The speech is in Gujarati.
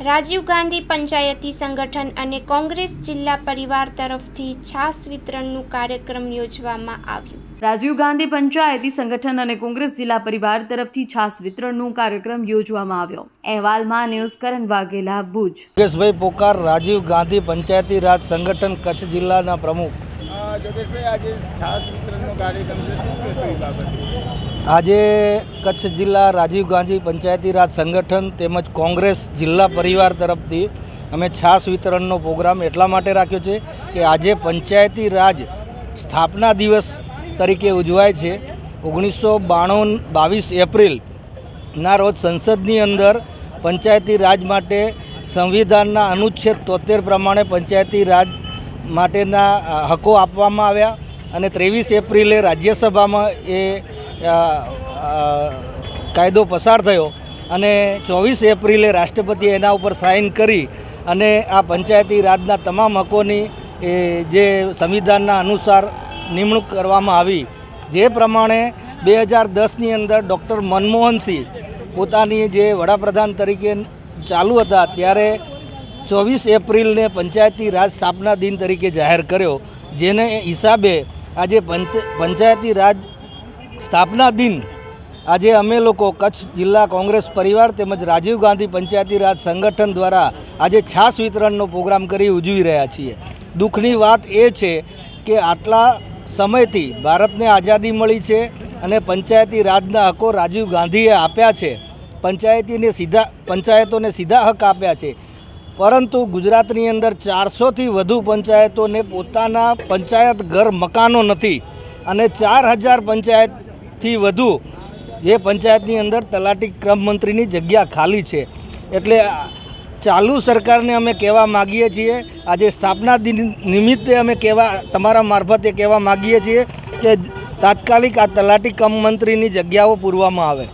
રાજીવ ગાંધી પંચાયતી સંગઠન અને કોંગ્રેસ જિલ્લા પરિવાર તરફથી છાસ વિતરણનું કાર્યક્રમ યોજવામાં આવ્યું। રાજીવ ગાંધી પંચાયતી સંગઠન અને કોંગ્રેસ જિલ્લા પરિવાર તરફથી છાસ વિતરણનું કાર્યક્રમ યોજવામાં આવ્યો। અહેવાલમાં ન્યૂઝ કરણ વાઘેલા, ભુજ। યોગેશભાઈ પોકાર, રાજીવ ગાંધી પંચાયતી રાજ સંગઠન કચ્છ જિલ્લાના પ્રમુખ। આજે કચ્છ જિલ્લા રાજીવ ગાંધી પંચાયતી રાજ સંગઠન તેમજ કોંગ્રેસ જિલ્લા પરિવાર તરફથી અમે છાસ વિતરણનો પ્રોગ્રામ એટલા માટે રાખ્યો છે કે આજે પંચાયતી રાજ સ્થાપના દિવસ તરીકે ઉજવાય છે। 1992 એપ્રિલના રોજ સંસદની અંદર પંચાયતી રાજ માટે સંવિધાનના અનુચ્છેદ 73 પ્રમાણે પંચાયતી રાજ માટેના હકો આપવામાં આવ્યા અને 23 એપ્રિલે રાજ્યસભામાં એ કાયદો પસાર થયો અને 24 એપ્રિલે રાષ્ટ્રપતિએ એના ઉપર સાઇન કરી અને આ પંચાયતી રાજના તમામ હકોની જે સંવિધાનના અનુસાર નિમણૂક કરવામાં આવી। જે પ્રમાણે 2010ની અંદર ડૉક્ટર મનમોહનસિંહ પોતાની જે વડાપ્રધાન તરીકે ચાલુ હતા ત્યારે 24 એપ્રિલને પંચાયતી રાજ સ્થાપના દિન તરીકે જાહેર કર્યો, જેને હિસાબે આજે પંચાયતી રાજ સ્થાપના દિન આજે અમે લોકો કચ્છ જિલ્લા કોંગ્રેસ પરિવાર તેમજ રાજીવ ગાંધી પંચાયતી રાજ સંગઠન દ્વારા આજે છાસ વિતરણનો પ્રોગ્રામ કરી ઉજવી રહ્યા છીએ। દુઃખની વાત એ છે કે આટલા સમયથી ભારતને આઝાદી મળી છે અને પંચાયતી રાજના હકો રાજીવ ગાંધીએ આપ્યા છે, પંચાયતોને સીધા હક આપ્યા છે, પરંતુ ગુજરાતની અંદર 400થી વધુ પંચાયતોને પોતાના પંચાયત ઘર મકાનો નથી અને 4000 પંચાયતથી વધુ જે પંચાયતની અંદર તલાટી ક્રમ મંત્રીની જગ્યા ખાલી છે। એટલે ચાલુ સરકારને અમે કહેવા માગીએ છીએ, આજે સ્થાપના દિન નિમિત્તે અમે તમારા મારફતે કહેવા માગીએ છીએ કે તાત્કાલિક આ તલાટી ક્રમ મંત્રીની જગ્યાઓ પૂરવામાં આવે।